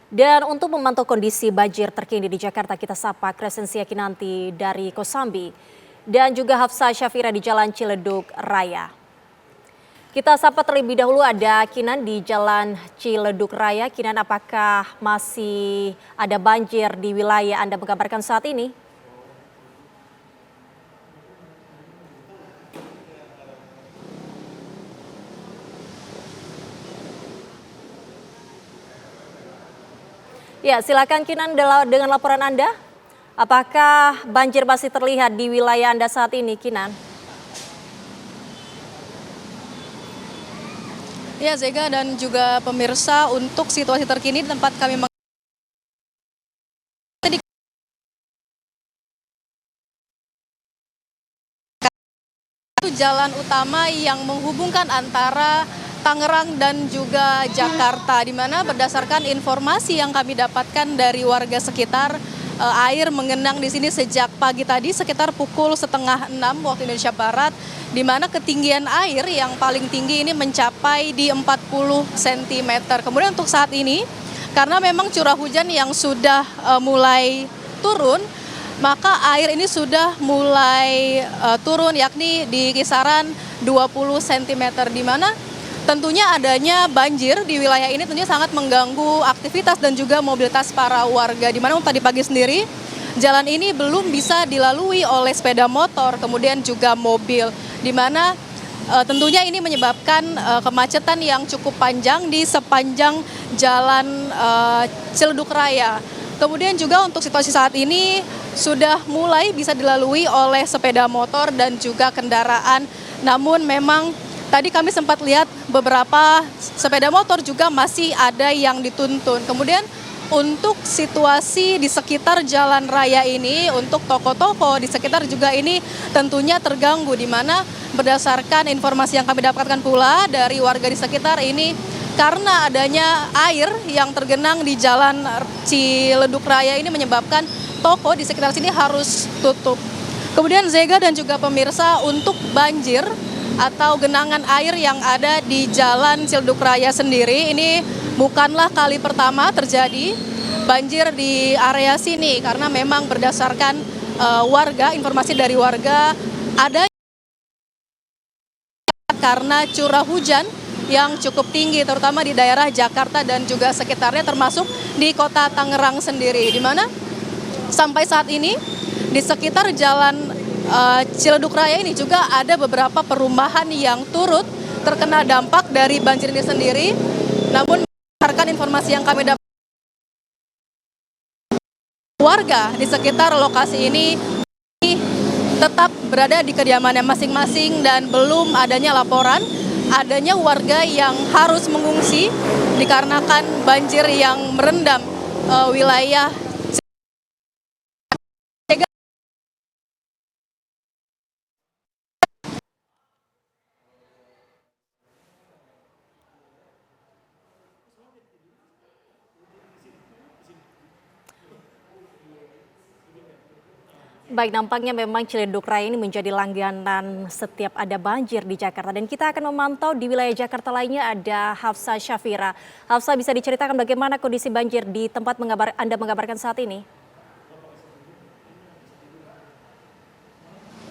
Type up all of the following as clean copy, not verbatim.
Dan untuk memantau kondisi banjir terkini di Jakarta, kita sapa Crescencia Kinanti dari Kosambi dan juga Hafsah Syafira di Jalan Ciledug Raya. Kita sapa terlebih dahulu ada Kinan di Jalan Ciledug Raya. Kinan, apakah masih ada banjir di wilayah Anda menggambarkan saat ini? Ya, silakan Kinan dengan laporan Anda. Apakah banjir masih terlihat di wilayah Anda saat ini, Kinan? Ya, Zega dan juga pemirsa, untuk situasi terkini di tempat kami itu jalan utama yang menghubungkan antara Tangerang dan juga Jakarta, di mana berdasarkan informasi yang kami dapatkan dari warga sekitar, air mengenang di sini sejak pagi tadi sekitar pukul 5:30 waktu Indonesia Barat, di mana ketinggian air yang paling tinggi ini mencapai di 40 cm. Kemudian untuk saat ini, karena memang curah hujan yang sudah mulai turun, maka air ini sudah mulai turun, yakni di kisaran 20 cm, di mana tentunya adanya banjir di wilayah ini tentunya sangat mengganggu aktivitas dan juga mobilitas para warga. Di mana tadi pagi sendiri jalan ini belum bisa dilalui oleh sepeda motor, kemudian juga mobil. Di mana tentunya ini menyebabkan kemacetan yang cukup panjang di sepanjang jalan Ciledug Raya. Kemudian juga untuk situasi saat ini sudah mulai bisa dilalui oleh sepeda motor dan juga kendaraan. Namun memang tadi kami sempat lihat beberapa sepeda motor juga masih ada yang dituntun. Kemudian untuk situasi di sekitar jalan raya ini, untuk toko-toko di sekitar juga ini tentunya terganggu, di mana berdasarkan informasi yang kami dapatkan pula dari warga di sekitar ini, karena adanya air yang tergenang di jalan Ciledug Raya ini menyebabkan toko di sekitar sini harus tutup. Kemudian Zega dan juga pemirsa, untuk banjir atau genangan air yang ada di Jalan Ciledug Raya sendiri, ini bukanlah kali pertama terjadi banjir di area sini, karena memang berdasarkan warga, informasi dari warga, ada karena curah hujan yang cukup tinggi, terutama di daerah Jakarta dan juga sekitarnya, termasuk di kota Tangerang sendiri, di mana sampai saat ini di sekitar Jalan Ciledug Raya ini juga ada beberapa perumahan yang turut terkena dampak dari banjir ini sendiri. Namun berdasarkan informasi yang kami dapat, warga di sekitar lokasi ini tetap berada di kediamannya masing-masing dan belum adanya laporan adanya warga yang harus mengungsi dikarenakan banjir yang merendam wilayah. Baik, nampaknya memang Ciledug Raya ini menjadi langganan setiap ada banjir di Jakarta. Dan kita akan memantau di wilayah Jakarta lainnya, ada Hafsah Syafira. Hafsah, bisa diceritakan bagaimana kondisi banjir di tempat Anda mengabarkan saat ini?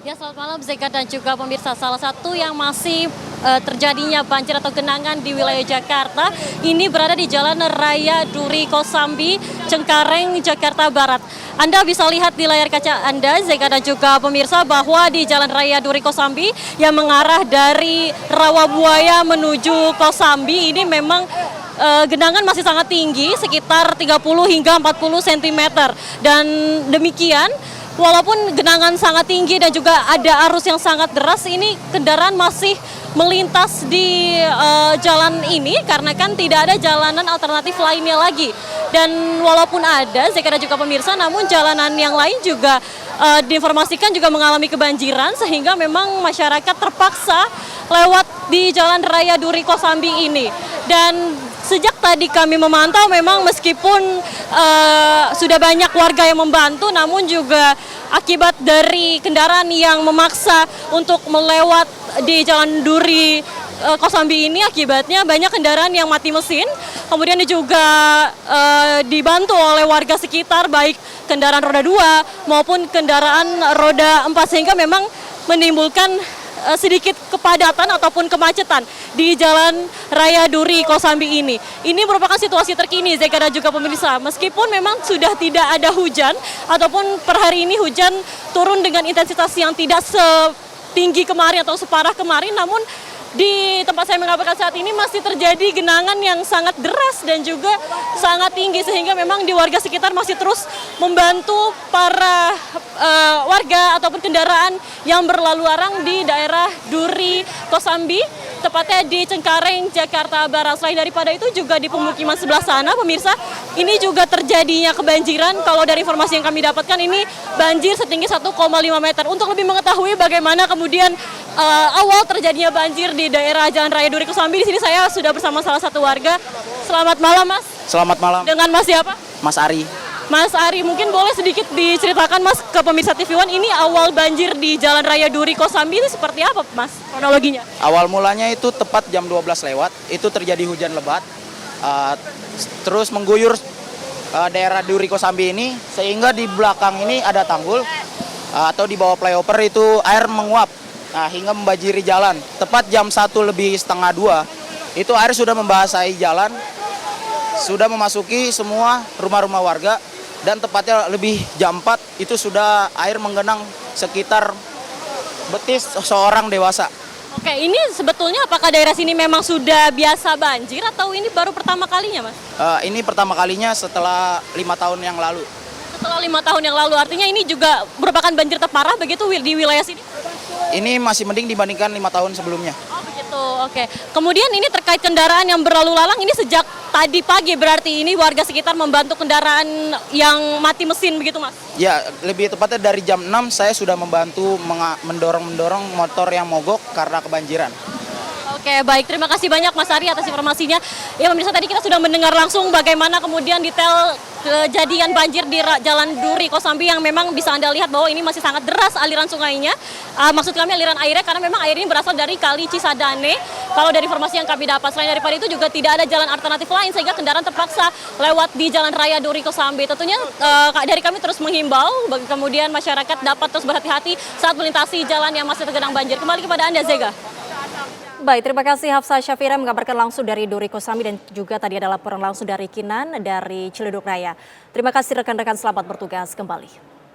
Ya, selamat malam Zeka dan juga pemirsa. Salah satu yang masih terjadinya banjir atau genangan di wilayah Jakarta ini berada di Jalan Raya Duri Kosambi, Cengkareng, Jakarta Barat. Anda bisa lihat di layar kaca Anda, Zeka dan juga pemirsa, bahwa di Jalan Raya Duri Kosambi yang mengarah dari Rawabuaya menuju Kosambi ini memang genangan masih sangat tinggi, sekitar 30 hingga 40 cm. Dan demikian, walaupun genangan sangat tinggi dan juga ada arus yang sangat deras, ini kendaraan masih melintas di jalan ini karena kan tidak ada jalanan alternatif lainnya lagi. Dan walaupun ada, Zeka dan juga pemirsa, namun jalanan yang lain juga diinformasikan juga mengalami kebanjiran, sehingga memang masyarakat terpaksa lewat di Jalan Raya Duri Kosambi ini. Dan sejak tadi kami memantau, memang meskipun sudah banyak warga yang membantu, namun juga akibat dari kendaraan yang memaksa untuk melewat di Jalan Duri Kosambi ini akibatnya banyak kendaraan yang mati mesin, kemudian juga dibantu oleh warga sekitar baik kendaraan roda 2 maupun kendaraan roda 4 sehingga memang menimbulkan sedikit kepadatan ataupun kemacetan di Jalan Raya Duri Kosambi ini. Ini merupakan situasi terkini Zeka dan juga pemirsa. Meskipun memang sudah tidak ada hujan ataupun per hari ini hujan turun dengan intensitas yang tidak setinggi kemarin atau separah kemarin, namun di tempat saya mengabarkan saat ini masih terjadi genangan yang sangat deras dan juga sangat tinggi sehingga memang di warga sekitar masih terus membantu para warga ataupun kendaraan yang berlalu larang di daerah Duri Kosambi, tepatnya di Cengkareng, Jakarta Barat. Selain daripada itu juga di pemukiman sebelah sana, pemirsa, ini juga terjadinya kebanjiran. Kalau dari informasi yang kami dapatkan ini banjir setinggi 1,5 meter. Untuk lebih mengetahui bagaimana kemudian awal terjadinya banjir di daerah Jalan Raya Duri Kosambi, di sini saya sudah bersama salah satu warga. Selamat malam, Mas. Selamat malam. Dengan Mas siapa? Mas Ari. Mas Ari, mungkin boleh sedikit diceritakan Mas ke pemirsa TV One, ini awal banjir di Jalan Raya Duri Kosambi itu seperti apa Mas kronologinya? Awal mulanya itu tepat jam 12 lewat, itu terjadi hujan lebat, terus mengguyur daerah Duri Kosambi ini, sehingga di belakang ini ada tanggul, atau di bawah flyover itu air menguap, hingga membanjiri jalan. Tepat jam 1:30 itu air sudah membasahi jalan, sudah memasuki semua rumah-rumah warga, dan tepatnya lebih jam 4 itu sudah air menggenang sekitar betis seorang dewasa. Oke, ini sebetulnya apakah daerah sini memang sudah biasa banjir atau ini baru pertama kalinya, Mas? Ini pertama kalinya setelah 5 tahun yang lalu. Setelah 5 tahun yang lalu, artinya ini juga merupakan banjir terparah begitu di wilayah sini? Ini masih mending dibandingkan 5 tahun sebelumnya. Oh begitu, oke. Kemudian ini terkait kendaraan yang berlalu lalang, ini sejak tadi pagi berarti ini warga sekitar membantu kendaraan yang mati mesin begitu, Mas? Ya, lebih tepatnya dari jam 6 saya sudah membantu mendorong motor yang mogok karena kebanjiran. Oke, baik. Terima kasih banyak Mas Ari atas informasinya. Ya pemirsa, tadi kita sudah mendengar langsung bagaimana kemudian detail kejadian banjir di Jalan Duri Kosambi yang memang bisa Anda lihat bahwa ini masih sangat deras aliran sungainya. Maksud kami aliran airnya karena memang air ini berasal dari Kali Cisadane. Kalau dari informasi yang kami dapat, selain daripada itu juga tidak ada jalan alternatif lain sehingga kendaraan terpaksa lewat di Jalan Raya Duri Kosambi. Tentunya dari kami terus menghimbau bagi kemudian masyarakat dapat terus berhati-hati saat melintasi jalan yang masih tergenang banjir. Kembali kepada Anda, Zega. Baik, terima kasih Hafsah Syafira mengabarkan langsung dari Duri Kosambi dan juga tadi ada laporan langsung dari Kinan dari Ciledug Raya. Terima kasih rekan-rekan, selamat bertugas kembali.